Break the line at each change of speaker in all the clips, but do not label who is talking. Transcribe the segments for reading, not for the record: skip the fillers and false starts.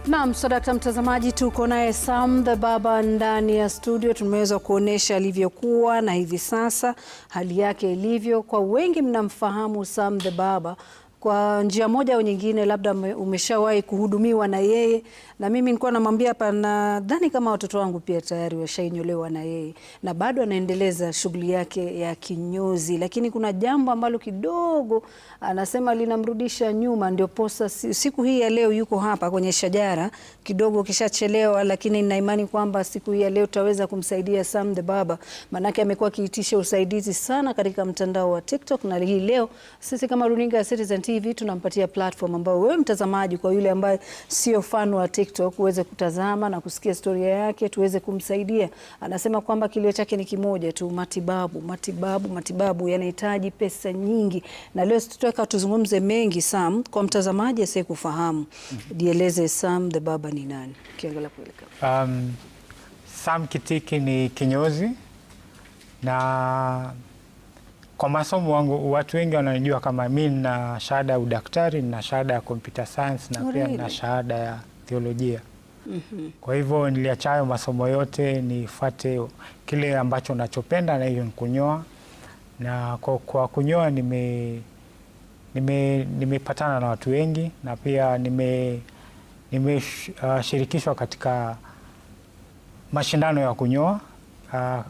Naam, Sadakta mtazamaji, tuko naye Sam the Baba ndani ya studio. Tumeweza kuonesha alivyokuwa na hivi sasa hali yake ilivyo. Kwa wengi mnamfahamu Sam the Baba kwa njia moja au nyingine, labda umeshawahi kuhudumiwa na yeye, na mimi nilikuwa namwambia hapa, nadhani kama watoto wangu pia tayari washainyolewa na yeye, na bado anaendeleza shughuli yake ya kinyozi, lakini kuna jambo ambalo kidogo anasema linamrudisha nyuma, ndio posa siku hii ya leo yuko hapa kwenye Shajara. Kidogo kishachelewa, lakini nina imani kwamba siku hii ya leo tutaweza kumsaidia Sam the Baba, manake amekuwa akiitisha usaidizi sana katika mtandao wa TikTok, na hii leo sisi kama runinga ya Citizen TV tunampatia platform ambayo wewe mtazamaji, kwa yule ambaye sio fan wa TikTok, uweze kutazama na kusikia historia yake, tuweze kumsaidia. Anasema kwamba kilio chake ni kimoja tu, matibabu yanahitaji pesa nyingi, na leo tutaweka tuzungumze mengi. Sam, kwa mtazamaji asiyekufahamu, dieleze Sam the Baba ni nani? Kiangalia kuelekea.
Sam Kitiki ni kinyozi, na kwa masomo wangu watu wengi wananijua kama mimi na shahada ya udaktari na shahada ya computer science na pia na shahada ya theolojia. Kwa hivyo niliacha masomo yote nifuate kile ambacho nachopenda, na hiyo ni kunyoa. Na kwa kunyoa nimepatana na watu wengi, na pia nimeshirikishwa katika mashindano ya kunyoa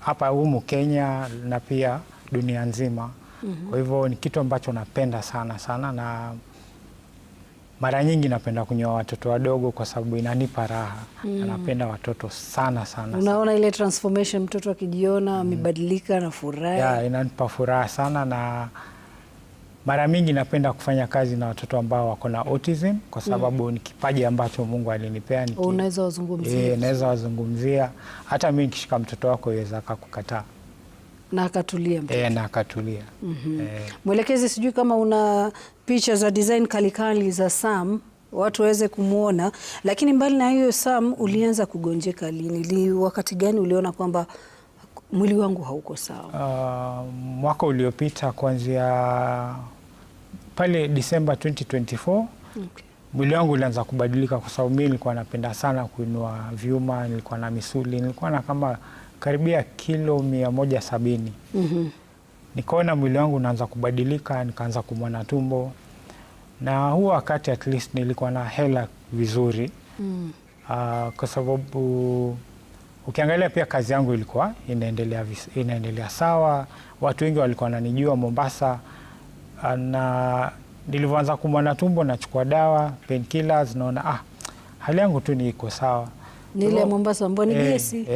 hapa humu Kenya na pia dunia nzima. Kwa hivyo ni kitu ambacho napenda sana, na mara nyingi napenda kunyoa watoto wadogo kwa sababu inanipa raha. Na napenda watoto sana.
Unaona ile transformation, mtoto akijiona amebadilika na furaha.
Yeah, inanipa furaha sana, na mara mingi napenda kufanya kazi na watoto ambao wako na autism kwa sababu ni kipaji ambacho Mungu alinipea.
Unaweza wazungumzia?
Naweza wazungumzia. Hata mimi nikishika mtoto wako yaweza akakukataa.
Na akatulia mtoto.
Na akatulia.
Mwelekezi, sijui kama una picha za design kalikali za Sam watu waweze kumuona, lakini mbali na hiyo, Sam, ulianza kugonjeka lini? Wakati gani uliona kwamba mwili wangu hauko sawa?
Mwaka uliopita kuanzia pale December 2024. Mwili wangu ulianza kubadilika kwa sababu mimi nilikuwa napenda sana kuinua vyuma, nilikuwa na misuli, nilikuwa na kama karibia kilo 170. Nikaona mwili wangu unaanza kubadilika, nikaanza kuumwa na tumbo, na huo wakati at least nilikuwa na hela vizuri. Kwa sababu ukiangalia pia kazi yangu ilikuwa inaendelea sawa. Watu wengi walikuwa wananijua Mombasa, na nilivyoanza kuumwa na tumbo nachukua dawa painkillers, naona hali yangu tu ni iko sawa.
Nile Mombasa mboni gesi.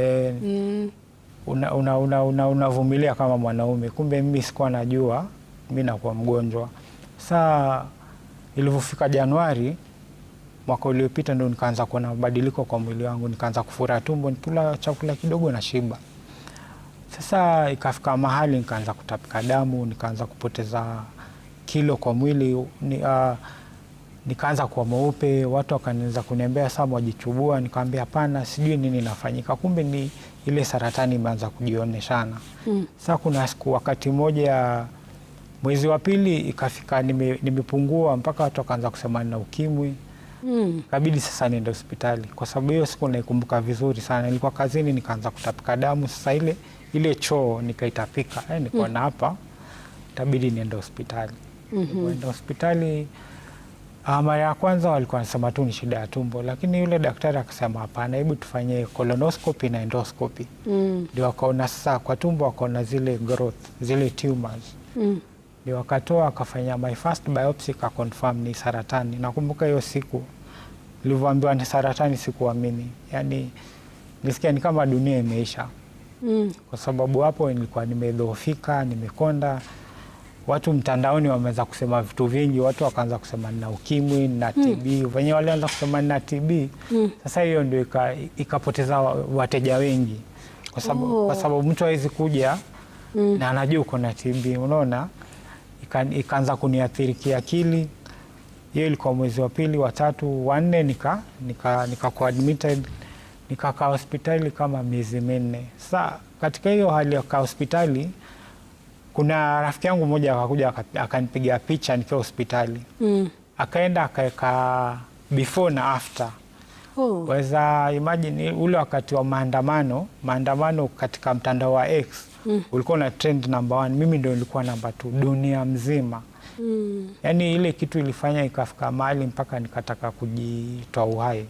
Unavumilia kama mwanaume. Kumbe mimi sikuwa najua mimi nakuwa mgonjwa. Saa ilivyofika Januari mwaka uliopita, ndio nikaanza kuona mabadiliko kwa mwili wangu, nikaanza kufura tumbo, nikula chakula kidogo na shiba. Sasa ikafika mahali nikaanza kutapika damu, nikaanza kupoteza kilo kwa mwili, nikaanza kuwa mweupe. Watu wakaanza kuniambia Sam wajichubua, nikamwambia hapana, sijui nini nafanyika. Kumbe ni ile saratani imeanza kujionyeshana. Sasa kuna siku wakati moja mwezi wa pili ikafika nimepungua mpaka watu wakaanza kusema nina ukimwi. Kabidi sasa niende hospitali. Kwa sababu hiyo siku naikumbuka vizuri sana. Nilikuwa kazini, nikaanza kutapika damu. Sasa ile choo nikaitapika. Nilikuwa na hapa, itabidi niende hospitali. Niende hospitali. Mara ya kwanza walikuwa wanasema tu ni shida ya tumbo, lakini yule daktari akasema hapana, hebu tufanye colonoscopy na endoscopy. Ndio wakaona sasa kwa tumbo wakaona zile growth, zile tumors. Ndio wakatoa, akafanya my first biopsy, ka confirm ni saratani. Nakumbuka hiyo siku nilivyoambiwa ni saratani, sikuamini. Yaani nilisikia ni kama dunia imeisha. Kwa sababu hapo nilikuwa nimedhoofika, nimekonda. Watu mtandaoni wameanza kusema vitu vingi. Watu wakaanza kusema nina ukimwi, nina TB. Wenyewe walianza kusema nina TB. Sasa hiyo ndio ikapoteza wateja wengi. Kwa sababu mtu hawezi kuja na anajua uko na TB, unaona? Ikaanza kuniathiri kiakili. Hiyo ilikuwa mwezi wa pili, wa tatu, wa nne nikakuwa admitted. Nikakaa hospitali kama miezi 4. Sasa katika hiyo hali ya kukaa hospitali, kuna rafiki yangu mmoja akakuja akanipigia picha nikiwa hospitali. Akaenda akaweka before na after.
Oh.
Weza imagine ule wakati wa maandamano katika mtandao wa X ulikuwa na trend number 1, mimi ndio nilikuwa number 2 dunia mzima. Yaani ile kitu ilifanya ikafika mahali mpaka nikataka kujitoa uhai.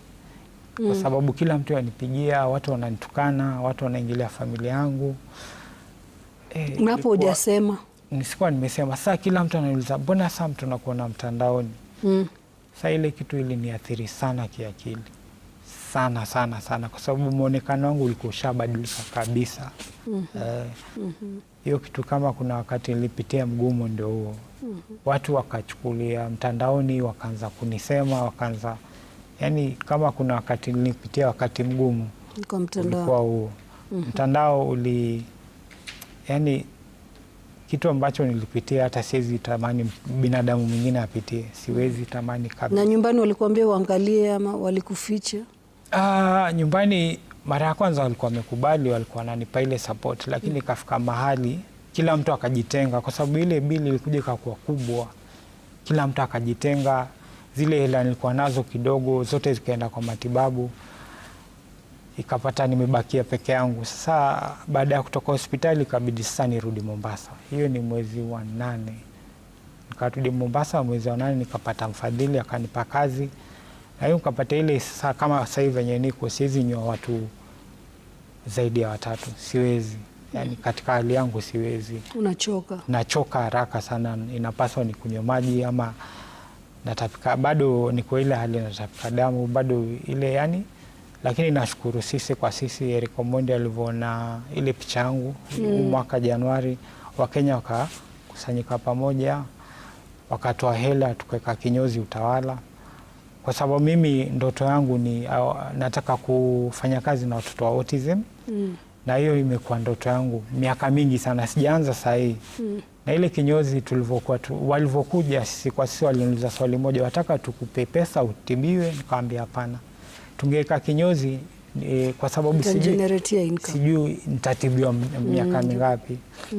Kwa sababu kila mtu anipigia, watu wananitukana, watu wanaingilia familia yangu.
Unapo hujasema?
Nisikuwa nimesema. Sasa kila mtu ananiuliza, mbona sasa mtu nakuona mtandaoni? Sasa ile kitu iliniathiri sana kiakili. Sana sana sana, kwa sababu muonekano wangu ulikuwa ushabadilika kabisa. Hiyo kitu, kama kuna wakati nilipitia mgumu ndio huo. Watu wakachukulia mtandaoni, wakaanza kunisema, yani kama kuna wakati nilipitia wakati mgumu
kwa mtandao,
ulikuwa huo. Mtandao yani kitu ambacho nilipitia hata siwezi tamani binadamu mwingine apitie, siwezi tamani kabisa. Na
nyumbani walikuambia uangalie ama walikuficha?
Nyumbani mara ya kwanza walikuwa wamekubali, walikuwa wananipa ile support, lakini kafika mahali kila mtu akajitenga, kwa sababu ile bili ilikuja ikakuwa kubwa. Kila mtu akajitenga, zile hela nilikuwa nazo kidogo zote zikaenda kwa matibabu, ikapata nimebakia peke yangu. Sasa baada ya kutoka hospitali ikabidi sasa nirudi Mombasa. Hiyo ni mwezi wa 8. Nikarudi Mombasa mwezi wa 8, nikapata mfadhili akanipa kazi. Na hiyo nikapata ile sasa, kama sasa hivi venye niko siwezi nyoa watu zaidi ya 3, siwezi. Yani katika hali yangu siwezi.
Unachoka?
Nachoka haraka sana, inapaswa nikunywe maji ama natapika, bado niko ile hali natapika damu bado ile yani. Lakini nashukuru sisi kwa sisi, Eric Omondi alivyoona ile picha yangu mwaka Januari, Wakenya wakakusanyika pamoja, wakatoa hela, tukaweka kinyozi Utawala, kwa sababu mimi ndoto yangu ni nataka kufanya kazi na watoto wa autism. Na hiyo imekuwa ndoto yangu miaka mingi sana, sijaanza saa hii. Na ile kinyozi walivyokuja sisi kwa sisi, waliniuliza swali moja, wataka tukupe pesa utibiwe? Nikamwambia hapana, tungeweka kinyozi kwa sababu sijui nitatibiwa miaka mingapi.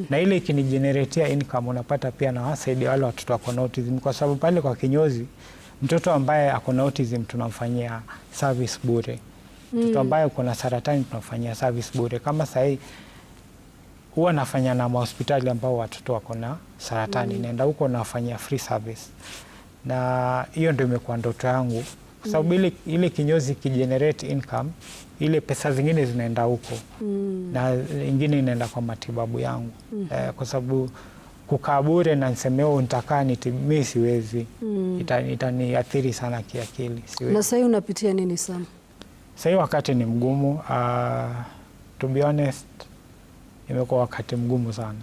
Na ile ikinigeneratea income, unapata pia na wasaidia wale watoto wako na autism, kwa sababu pale kwa kinyozi mtoto ambaye ako na autism tunamfanyia service bure. Mtoto ambaye uko na saratani tunamfanyia service bure. Kama sahii huwa nafanya na mahospitali ambao watoto wako na saratani, naenda huko nafanyia free service. Na hiyo ndio imekuwa ndoto yangu, kwa sababu ile kinyozi kigenerate income, ile pesa zingine zinaenda huko na ingine inaenda kwa matibabu yangu. Kwa sababu kukaa bure na nisemeo nitakaa mimi siwezi. Itaniathiri sana kiakili, siwezi.
Na sasa unapitia nini sana?
Sasa wakati ni mgumu, to be honest, imekuwa wakati mgumu sana.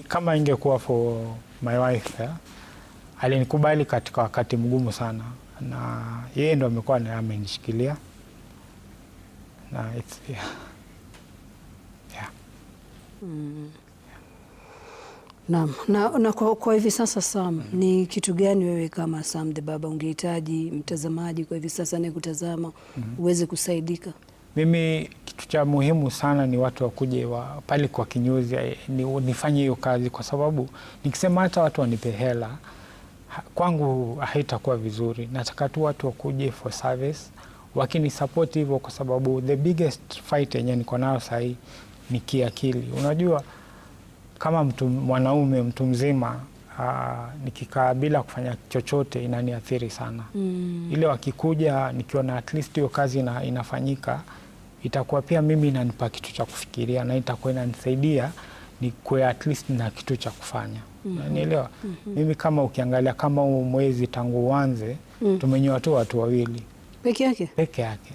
Kama ingekuwa for my wife, alinikubali katika wakati mgumu sana, na yeye ndo amekuwa amenishikilia na
Na kwa hivi sasa Sam, ni kitu gani wewe kama Sam the Baba ungehitaji mtazamaji kwa hivi sasa ni kutazama uweze kusaidika?
Mimi kitu cha muhimu sana ni watu wakuje pale kwa kinyozi, nifanye hiyo kazi, kwa sababu nikisema hata watu wanipe hela kwangu haitakuwa vizuri. Nataka tu watu wakuje for service, wakini support hivyo, kwa sababu the biggest fight yenye niko nayo sahii ni kiakili. Unajua kama mwanaume mtu mzima, nikikaa bila kufanya chochote inaniathiri sana. Ile wakikuja nikiona at least hiyo kazi inafanyika, itakuwa pia mimi inanipa kitu cha kufikiria, na itakuwa inanisaidia nikuwe at least na kitu cha kufanya. Unielewa? Mimi kama ukiangalia kama mwezi tangu uanze tumenyoa tu watu 2 peke yake.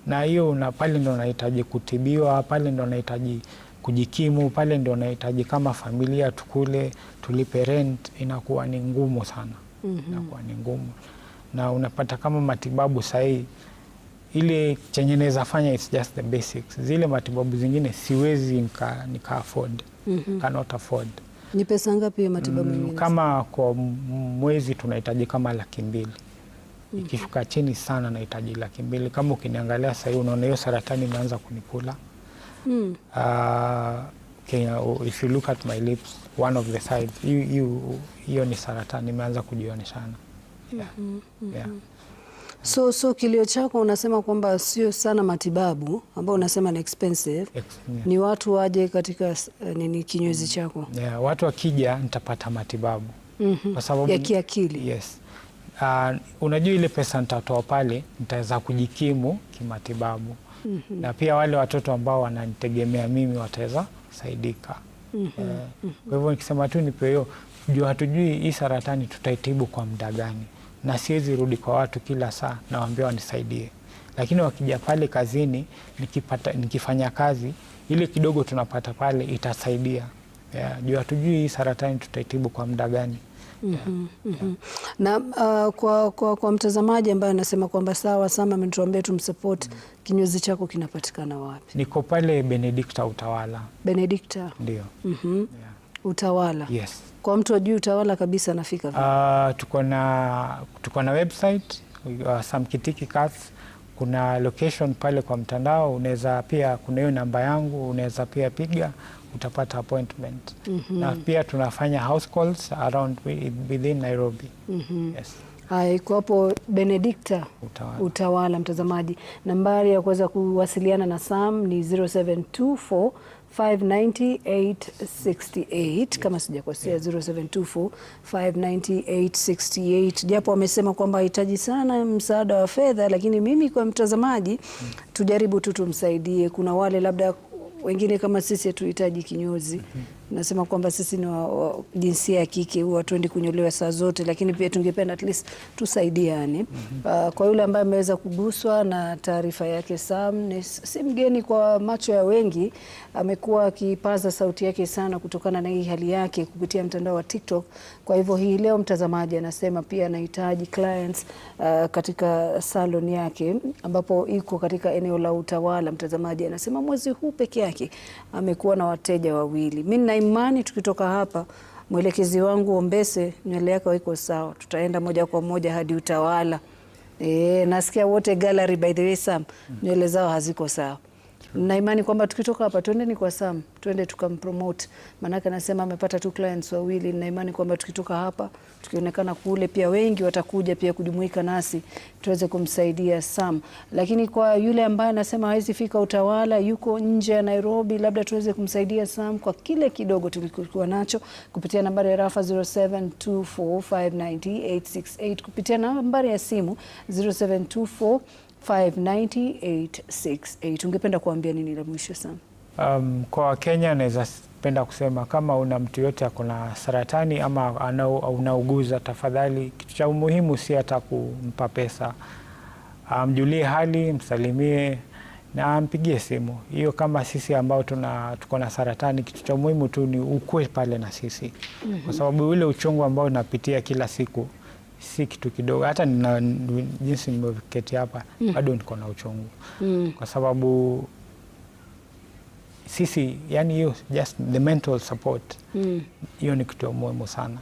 Na hiyo pale ndo nahitaji kutibiwa, pale ndo nahitaji kujikimu, pale ndo nahitaji kama familia tukule, tulipe rent, inakuwa ni ngumu sana. Inakuwa ni ngumu. Na unapata kama matibabu sahii, ile chenye naweza fanya it's just the basics. Zile matibabu zingine siwezi nika afford. Cannot afford.
Ni pesa ngapi matibabu mengine?
Kama kwa mwezi tunahitaji kama 200,000. Ikishuka chini sana nahitaji 200,000. Kama ukiniangalia sasa unaona hiyo saratani imeanza kunikula. If you look at my lips, one of the sides, hiyo ni saratani imeanza kujionyeshana.
So kilio chako unasema kwamba sio sana matibabu ambao unasema ni expensive, ni watu waje katika nini kinyozi chako?
Yeah, watu wakija nitapata matibabu. Kwa sababu
ya kiakili.
Yes. Unajua ile pesa nitatoa pale nitaweza kujikimu kimatibabu. Na pia wale watoto ambao wananitegemea mimi wataweza saidika. Kwa hivyo nikisema tu nipe hiyo, juu hatujui hii saratani tutaitibu kwa muda gani, na siwezi rudi kwa watu kila saa nawaambia wanisaidie, lakini wakija pale kazini nikifanya kazi ile kidogo tunapata pale itasaidia. Juu hatujui hii saratani tutaitibu kwa muda gani.
Na kwa mtazamaji ambaye anasema kwamba sawa, Sam ametuambia tumsupport, kinyozi chako kinapatikana wapi? Niko pale Benedicta Utawala. Benedicta? Ndio. Utawala? Yes. Kwa mtu ajui Utawala kabisa anafika vipi? Tuko na website Sam Kitiki Cuts. Kuna location pale kwa mtandao, unaweza pia, kuna hiyo namba yangu, unaweza pia piga utapata appointment. Na pia tunafanya house calls around within Nairobi. Yes. Iko hapo Benedicta Utawala, mtazamaji. Nambari ya kuweza kuwasiliana na Sam ni 0724 59868 kama sijakosea, 0724 59868. Japo wamesema kwamba hahitaji sana msaada wa fedha, lakini mimi kwa mtazamaji tujaribu tu tumsaidie. Kuna wale labda wengine kama sisi hatuhitaji kinyozi. Nasema kwamba sisi ni jinsia ya kike, huwa hatuendi kunyolewa saa zote, lakini pia tungependa at least tusaidiane. Kwa yule ambaye ameweza kuguswa na taarifa yake, Sam si mgeni kwa macho ya wengi. Amekuwa akipaza sauti yake sana kutokana na hii hali yake kupitia mtandao wa TikTok. Kwa hivyo hii leo mtazamaji anasema pia anahitaji clients katika salon yake ambapo iko katika eneo la Utawala. Mtazamaji anasema mwezi huu peke yake amekuwa na wateja wawili. Mimi na imani tukitoka hapa, mwelekezi wangu Ombese, nywele yako iko sawa, tutaenda moja kwa moja hadi Utawala. Nasikia wote gallery, by the way Sam, nywele zao haziko sawa. Na imani kwamba tukitoka hapa twendeni kwa Sam, twende tukampromote, manake anasema amepata tu clients wawili. Na imani kwamba tukitoka hapa tukionekana kule pia wengi watakuja pia kujumuika nasi tuweze kumsaidia Sam. Lakini kwa yule ambaye anasema hawezi fika Utawala, yuko nje ya Nairobi, labda tuweze kumsaidia Sam kwa kile kidogo tulikuwa nacho kupitia nambari ya rafa 0724590868, kupitia nambari ya simu 0724 59868. Ungependa kuambia nini la mwisho Sam?
Kwa Kenya naweza penda kusema kama una mtu yote akona saratani ama unauguza, tafadhali kitu cha muhimu si hata kumpa pesa. Mjulie hali, msalimie na mpigie simu. Hiyo kama sisi ambao tuko na saratani, kitu cha muhimu tu ni ukue pale na sisi. Kwa sababu ule uchungu ambao unapitia kila siku si kitu kidogo. Hata jinsi nimeketi hapa bado niko na uchungu. Kwa sababu sisi, yani hiyo just the mental support, hiyo ni kitu muhimu sana.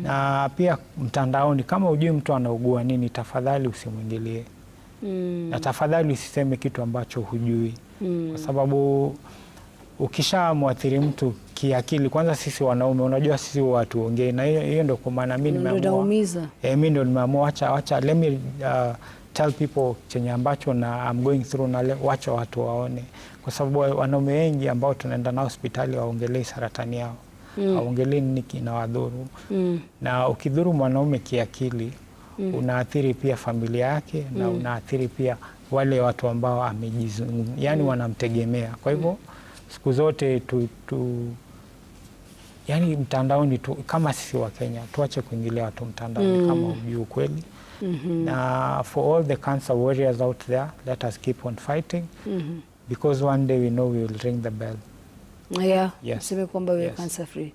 Na pia mtandaoni kama hujui mtu anaugua nini, tafadhali usimwingilie. Na tafadhali usiseme kitu ambacho hujui. Kwa sababu ukishamwathiri mtu kiakili, kwanza sisi wanaume, unajua sisi watu ongei, na hiyo ndio kwa maana mimi nimeamua. Mimi ndio nimeamua acha let me tell people chenye ambacho na I'm going through, na wacha watu waone. Kwa sababu wanaume wengi ambao tunaenda na hospitali waongelee saratani yao. Waongelee nini kinawadhuru. Na ukidhuru mwanaume kiakili, unaathiri pia familia yake na unaathiri pia wale watu ambao yani wanamtegemea. Kwa hivyo siku zote yani mtandaoni kama sisi wa Kenya tuache kuingilia watu mtandaoni kama hujui ukweli. Na for all the cancer warriors out there, let us keep on fighting because one day we know we will ring the bell. Sema kwamba we are cancer free.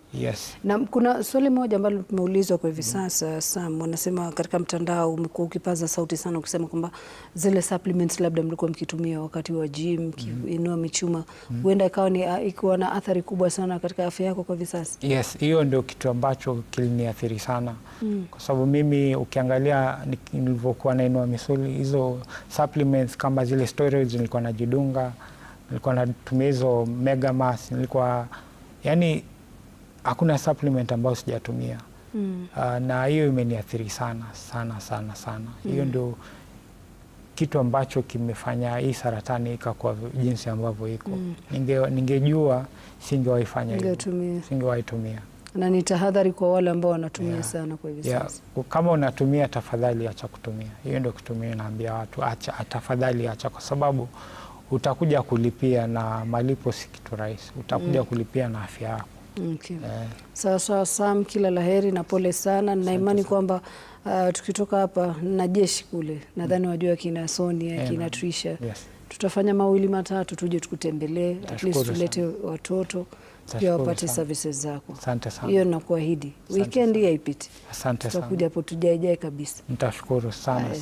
Na kuna swali moja ambalo tumeulizwa kwa hivi sasa Sam, wanasema katika mtandao umekuwa ukipaza sauti sana ukisema kwamba zile supplements labda mlikuwa mkitumia wakati wa gym, inua michuma, huenda ikawa na athari kubwa sana katika afya yako kwa hivi sasa. Hiyo ndio kitu ambacho kiliniathiri sana. Kwa sababu mimi ukiangalia nilivyokuwa nainua misuli, hizo supplements kama zile steroids nilikuwa najidunga, nilikuwa natumia hizo Mega Mass, nilikuwa yani hakuna supplement ambayo sijatumia. Na hiyo imeniathiri sana. Hiyo ndio kitu ambacho kimefanya hii saratani ikakuwa jinsi ambavyo iko. Ningejua singewaifanya hivyo, singewaitumia.
Na ni tahadhari kwa wale ambao wanatumia sana kwa hivi sasa.
Kama unatumia, tafadhali acha kutumia. Hiyo ndio kutumia, naambia watu acha, tafadhali acha, kwa sababu utakuja kulipia, na malipo si kitu rahisi. Utakuja kulipia na afya yako.
Okay. Sawa Sam, kila laheri na pole sana. Na imani kwamba tukitoka hapa na jeshi kule, nadhani wajua kina Sonia, kina Trisha, tutafanya mawili matatu, tuje tukutembelee, at least tulete watoto pia wapate services zako.
Asante sana.
Hiyo nakuahidi. Weekend hii haipiti.
Asante sana.
Tutakuja hapo tujae kabisa.
Nitashukuru sana.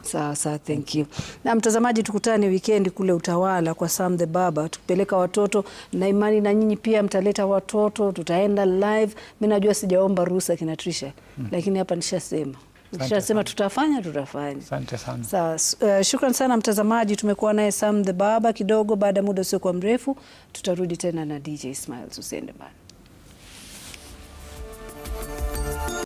Sawa, thank you. Na mtazamaji, tukutane weekend kule Utawala kwa Sam the Baba, tukipeleka watoto, na imani na nyinyi pia mtaleta watoto, tutaenda live. Mimi najua sijaomba ruhusa kina Trisha, lakini hapa nishasema. Nishasema tutafanya.
Asante sana.
Sawa, shukran sana mtazamaji. Tumekuwa naye Sam the Baba kidogo. Baada muda usiokuwa mrefu tutarudi tena na DJ Smiles. Usiende mbali.